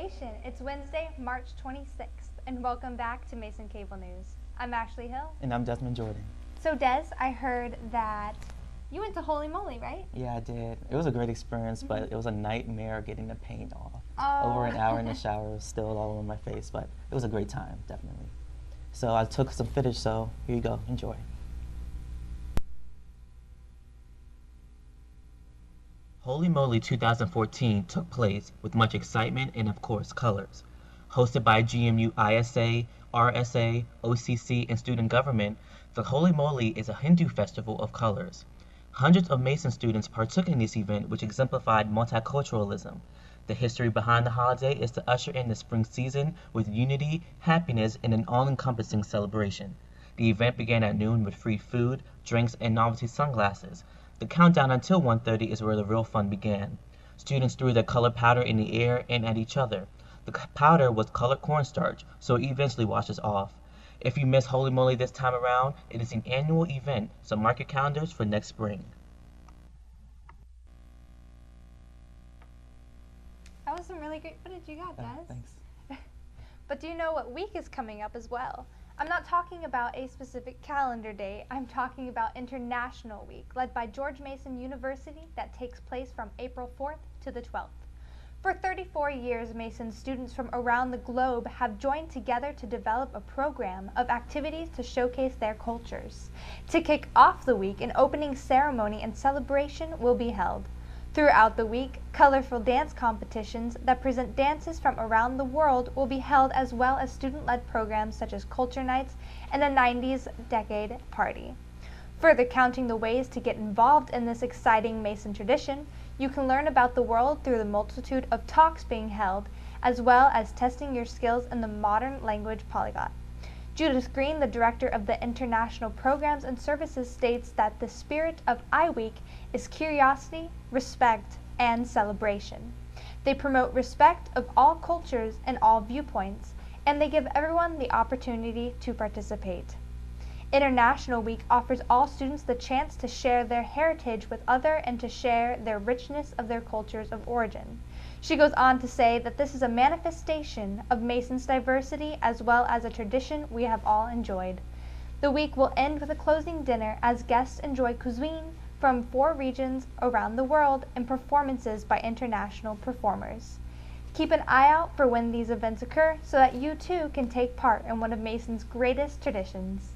Nation. It's Wednesday, March 26th, and welcome back to Mason Cable News. I'm Ashley Hill. And I'm Desmond Jordan. So Des, I heard that you went to Holy Moly, right? Yeah, I did. It was a great experience, but it was a nightmare getting the paint off. Oh. Over an hour in the shower, it was still all over my face, but it was a great time, definitely. So I took some footage, so here you go, enjoy. Holy Moly 2014 took place with much excitement and, of course, colors. Hosted by GMU ISA, RSA, OCC, and student government, the Holy Moly is a Hindu festival of colors. Hundreds of Mason students partook in this event, which exemplified multiculturalism. The history behind the holiday is to usher in the spring season with unity, happiness, and an all-encompassing celebration. The event began at noon with free food, drinks, and novelty sunglasses. The countdown until 1:30 is where the real fun began. Students threw their colored powder in the air and at each other. The powder was colored cornstarch, so it eventually washes off. If you miss Holy Moly this time around, it is an annual event, so mark your calendars for next spring. That was some really great footage you got, Des. Thanks. But do you know what week is coming up as well? I'm not talking about a specific calendar date. I'm talking about International Week, led by George Mason University, that takes place from April 4th to the 12th. For 34 years, Mason students from around the globe have joined together to develop a program of activities to showcase their cultures. To kick off the week, an opening ceremony and celebration will be held. Throughout the week, colorful dance competitions that present dances from around the world will be held, as well as student-led programs such as Culture Nights and a 90s Decade Party. Further counting the ways to get involved in this exciting Mason tradition, you can learn about the world through the multitude of talks being held, as well as testing your skills in the modern language polyglot. Judith Green, the director of the International Programs and Services, states that the spirit of iWeek is curiosity, respect, and celebration. They promote respect of all cultures and all viewpoints, and they give everyone the opportunity to participate. International Week offers all students the chance to share their heritage with others and to share their richness of their cultures of origin. She goes on to say that this is a manifestation of Mason's diversity as well as a tradition we have all enjoyed. The week will end with a closing dinner as guests enjoy cuisine from 4 regions around the world and performances by international performers. Keep an eye out for when these events occur so that you too can take part in one of Mason's greatest traditions.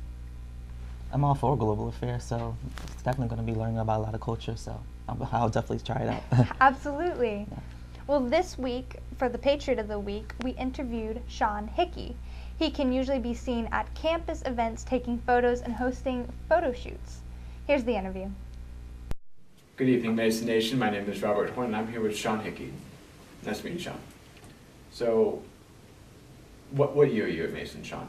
I'm all for global affairs, so it's definitely going to be learning about a lot of culture, so I'll definitely try it out. Absolutely. Yeah. Well, this week, for the Patriot of the Week, we interviewed Sean Hickey. He can usually be seen at campus events taking photos and hosting photo shoots. Here's the interview. Good evening, Mason Nation. My name is Robert Horn, and I'm here with Sean Hickey. Nice to meet you, Sean. So, what year are you at Mason, Sean?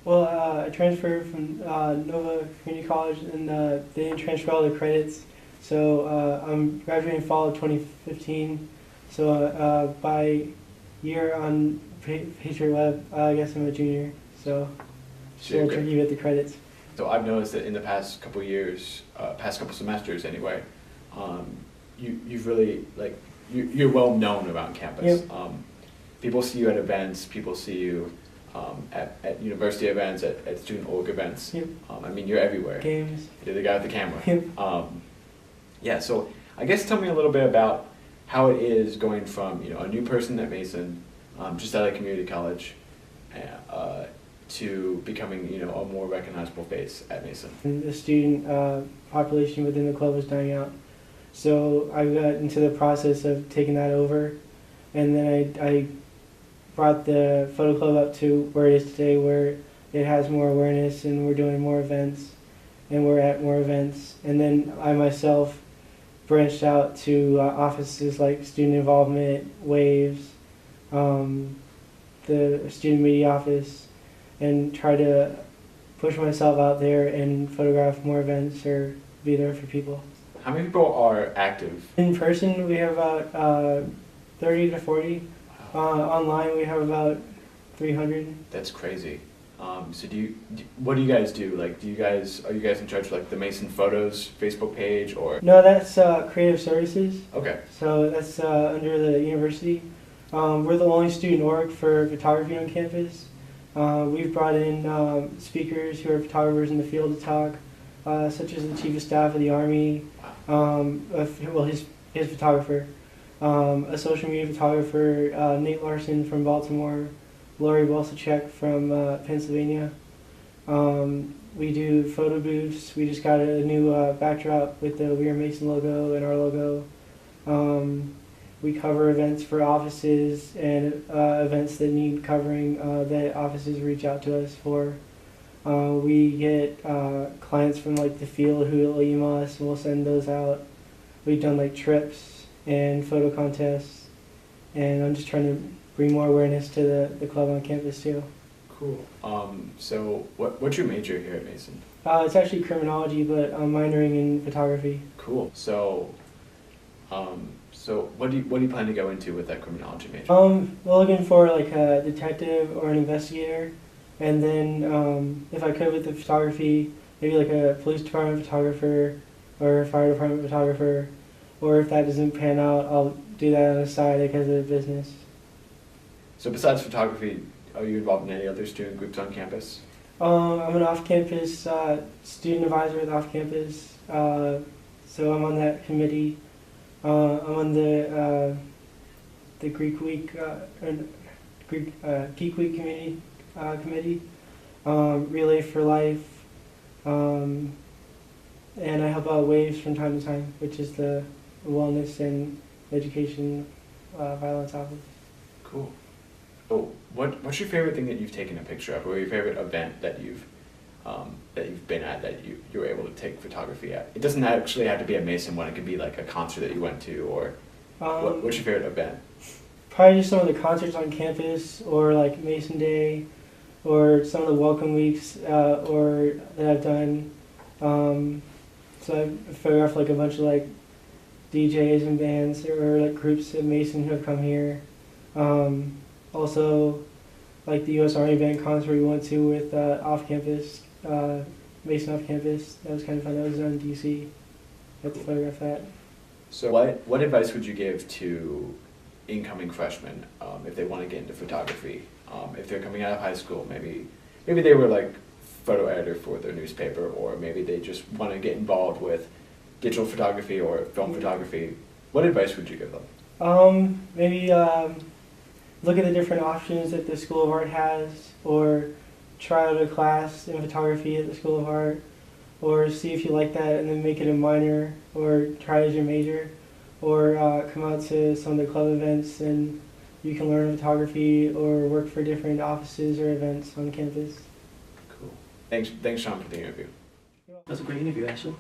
Well, I transferred from Nova Community College, and they didn't transfer all the credits. So I'm graduating fall of 2015. So by year on Patriot Web, I guess I'm a junior. So it's a little tricky to get the credits. So I've noticed that in the past couple years, past couple semesters anyway, you've really, you're well known around campus. Yep. People see you at events, people see you at university events, at student org events. Yep. I mean, you're everywhere. Games. You're the guy with the camera. Yep. Yeah, so I guess tell me a little bit about how it is going from a new person at Mason, just out of community college, to becoming a more recognizable face at Mason. And the student population within the club was dying out. So I got into the process of taking that over, and then I brought the photo club up to where it is today, where it has more awareness and we're doing more events and we're at more events. And then I myself branched out to offices like student involvement, waves, the student media office, and try to push myself out there and photograph more events or be there for people. How many people are active? In person we have about 30 to 40. Online we have about 300. That's crazy. So what do you guys do? Are you guys in charge of the Mason Photos Facebook page, or? No, that's creative services. Okay. So that's under the university. We're the only student org for photography on campus. We've brought in speakers who are photographers in the field to talk, such as the Chief of Staff of the Army, his photographer, a social media photographer, Nate Larson from Baltimore, Lori Bolsachek from Pennsylvania. We do photo booths. We just got a new backdrop with the We Are Mason logo and our logo. We cover events for offices and events that need covering that offices reach out to us for. We get clients from like the field who will email us and we'll send those out. We've done like trips and photo contests, and I'm just trying to bring more awareness to the club on campus too. Cool. So what's your major here at Mason? It's actually criminology, but I'm minoring in photography. Cool. So what do you plan to go into with that criminology major? We're looking for like a detective or an investigator, and then if I could with the photography, maybe like a police department photographer or a fire department photographer, or if that doesn't pan out, I'll do that on the side because of the business. So besides photography, are you involved in any other student groups on campus? I'm an off-campus student advisor with off-campus, so I'm on that committee. I'm on the Greek Week, Geek Week committee, Relay for Life, and I help out Waves from time to time, which is the wellness and education violence office. Cool. Oh, what's your favorite thing that you've taken a picture of, or your favorite event that you've been at that you were able to take photography at? It doesn't actually have to be a Mason one. It could be like a concert that you went to, or what's your favorite event? Probably just some of the concerts on campus, or like Mason Day, or some of the welcome weeks, or that I've done. So I've photographed like a bunch of like DJs and bands or like groups at Mason who have come here. Also, like the U.S. Army Band concert we went to with off-campus, Mason off-campus. That was kind of fun. That was in D.C. I had to photograph that. So what advice would you give to incoming freshmen if they want to get into photography? If they're coming out of high school, maybe they were like photo editor for their newspaper, or maybe they just want to get involved with digital photography or film photography. What advice would you give them? Maybe look at the different options that the School of Art has, or try out a class in photography at the School of Art, or see if you like that and then make it a minor, or try it as your major, or come out to some of the club events and you can learn photography or work for different offices or events on campus. Cool. Thanks Sean, for the interview. That was a great interview, actually.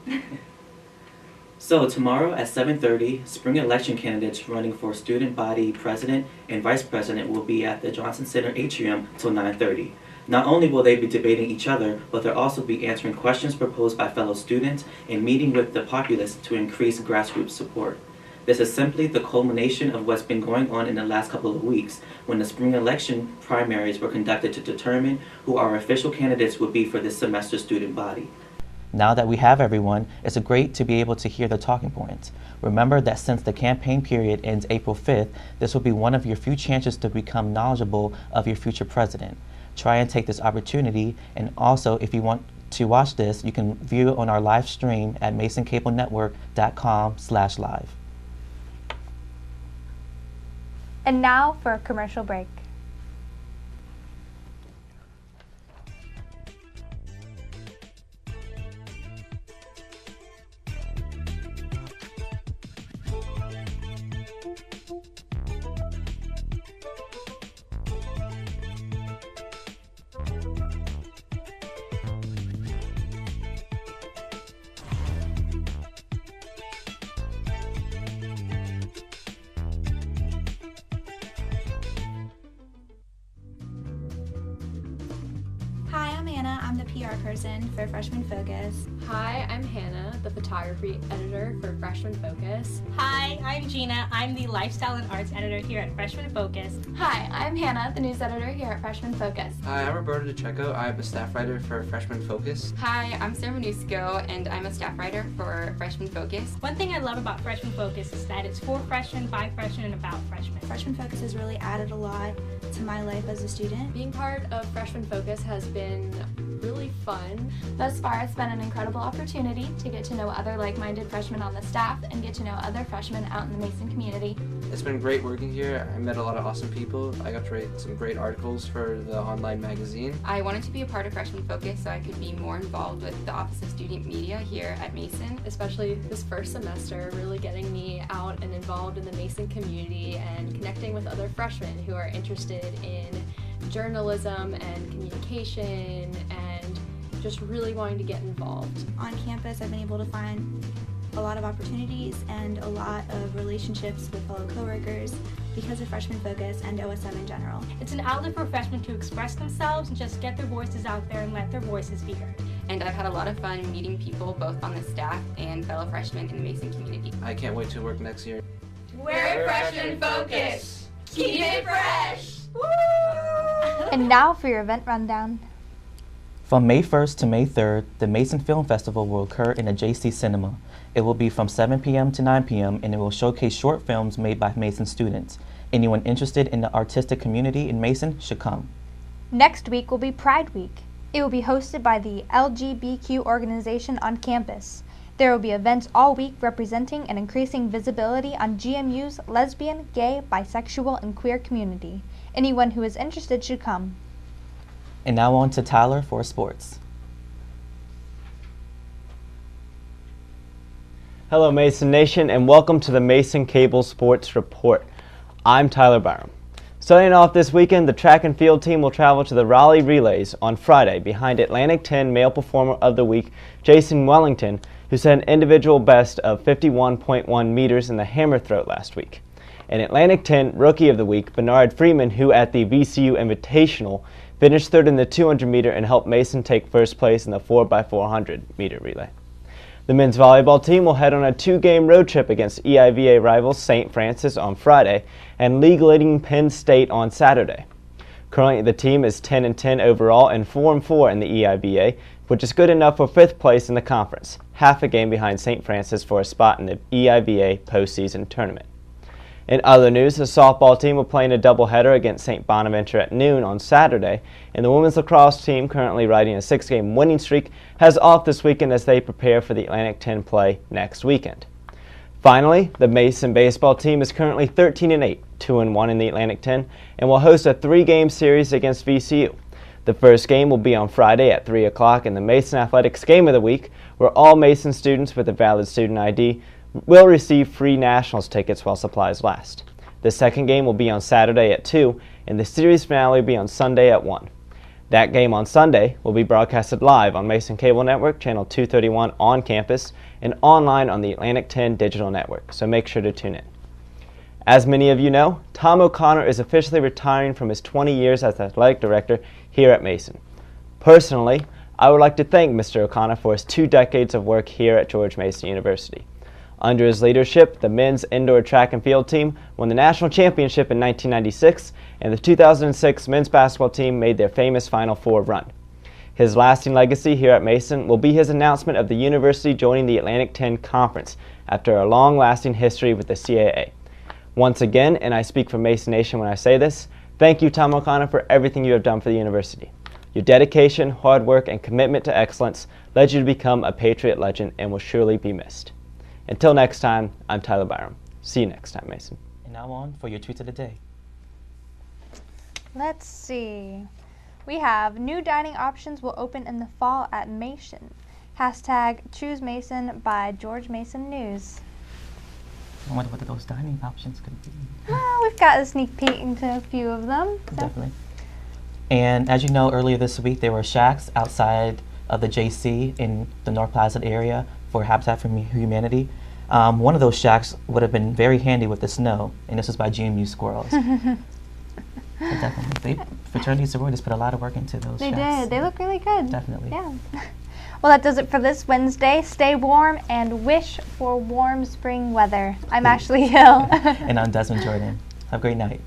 So tomorrow at 7:30, spring election candidates running for student body president and vice president will be at the Johnson Center atrium till 9:30. Not only will they be debating each other, but they'll also be answering questions proposed by fellow students and meeting with the populace to increase grassroots support. This is simply the culmination of what's been going on in the last couple of weeks, when the spring election primaries were conducted to determine who our official candidates would be for this semester's student body. Now that we have everyone, it's great to be able to hear their talking points. Remember that since the campaign period ends April 5th, this will be one of your few chances to become knowledgeable of your future president. Try and take this opportunity, and also if you want to watch this, you can view it on our live stream at masoncablenetwork.com/live. And now for a commercial break. Gina. I'm the PR person for Freshman Focus. Hi, I'm Hannah, the photography editor for Freshman Focus. Hi, I'm Gina. I'm the lifestyle and arts editor here at Freshman Focus. Hi, I'm Hannah, the news editor here at Freshman Focus. Hi, I'm Roberto DeCecco. I'm a staff writer for Freshman Focus. Hi, I'm Sarah Manusco, and I'm a staff writer for Freshman Focus. One thing I love about Freshman Focus is that it's for freshmen, by freshmen, and about freshmen. Freshman Focus has really added a lot to my life as a student. Being part of Freshman Focus has been really fun. Thus far, it's been an incredible opportunity to get to know other like-minded freshmen on the staff and get to know other freshmen out in the Mason community. It's been great working here. I met a lot of awesome people. I got to write some great articles for the online magazine. I wanted to be a part of Freshman Focus so I could be more involved with the Office of Student Media here at Mason. Especially this first semester, really getting me out and involved in the Mason community and connecting with other freshmen who are interested in journalism and communication and just really wanting to get involved. On campus, I've been able to find a lot of opportunities and a lot of relationships with fellow coworkers because of Freshman Focus and OSM in general. It's an outlet for freshmen to express themselves and just get their voices out there and let their voices be heard. And I've had a lot of fun meeting people both on the staff and fellow freshmen in the Mason community. I can't wait to work next year. We're Freshman Focus! Keep it fresh! Woo! And now for your event rundown. From May 1st to May 3rd, the Mason Film Festival will occur in the JC Cinema. It will be from 7 p.m. to 9 p.m. and it will showcase short films made by Mason students. Anyone interested in the artistic community in Mason should come. Next week will be Pride Week. It will be hosted by the LGBTQ organization on campus. There will be events all week representing and increasing visibility on GMU's lesbian, gay, bisexual, and queer community. Anyone who is interested should come. And now on to Tyler for sports. Hello Mason Nation and welcome to the Mason Cable Sports Report. I'm Tyler Byram. Starting off this weekend, the track and field team will travel to the Raleigh Relays on Friday behind Atlantic 10 Male Performer of the Week, Jason Wellington, who set an individual best of 51.1 meters in the hammer throw last week. And Atlantic 10 Rookie of the Week, Bernard Freeman, who at the VCU Invitational finished third in the 200 meter and helped Mason take first place in the 4x400 meter relay. The men's volleyball team will head on a 2-game road trip against EIVA rivals St. Francis on Friday and league-leading Penn State on Saturday. Currently, the team is 10-10 overall and 4-4 in the EIVA, which is good enough for 5th place in the conference, half a game behind St. Francis for a spot in the EIVA postseason tournament. In other news, the softball team will play in a doubleheader against St. Bonaventure at noon on Saturday, and the women's lacrosse team, currently riding a 6-game winning streak, has off this weekend as they prepare for the Atlantic 10 play next weekend. Finally, the Mason baseball team is currently 13-8, 2-1 in the Atlantic 10, and will host a 3-game series against VCU. The first game will be on Friday at 3 o'clock in the Mason Athletics Game of the Week, where all Mason students with a valid student ID will receive free Nationals tickets while supplies last. The second game will be on Saturday at 2, and the series finale will be on Sunday at 1. That game on Sunday will be broadcasted live on Mason Cable Network, Channel 231 on campus, and online on the Atlantic 10 Digital Network, so make sure to tune in. As many of you know, Tom O'Connor is officially retiring from his 20 years as athletic director here at Mason. Personally, I would like to thank Mr. O'Connor for his 2 decades of work here at George Mason University. Under his leadership, the men's indoor track and field team won the national championship in 1996, and the 2006 men's basketball team made their famous Final Four run. His lasting legacy here at Mason will be his announcement of the university joining the Atlantic 10 Conference after a long-lasting history with the CAA. Once again, and I speak for Mason Nation when I say this, thank you, Tom O'Connor, for everything you have done for the university. Your dedication, hard work, and commitment to excellence led you to become a Patriot legend and will surely be missed. Until next time, I'm Tyler Byram. See you next time, Mason. And now on for your tweets of the day. Let's see. We have new dining options will open in the fall at Mason. Hashtag Choose Mason by George Mason News. I wonder what those dining options could be. Well, we've got a sneak peek into a few of them. So. Definitely. And as you know, earlier this week there were shacks outside of the JC in the North Plaza area for Habitat for Humanity. One of those shacks would have been very handy with the snow, and this was by GMU Squirrels. Definitely. Fraternity sororities put a lot of work into those They shots. did. They look really good. Definitely. Yeah. Well, that does it for this Wednesday. Stay warm and wish for warm spring weather. I'm Ashley Hill. And I'm Desmond Jordan. Have a great night.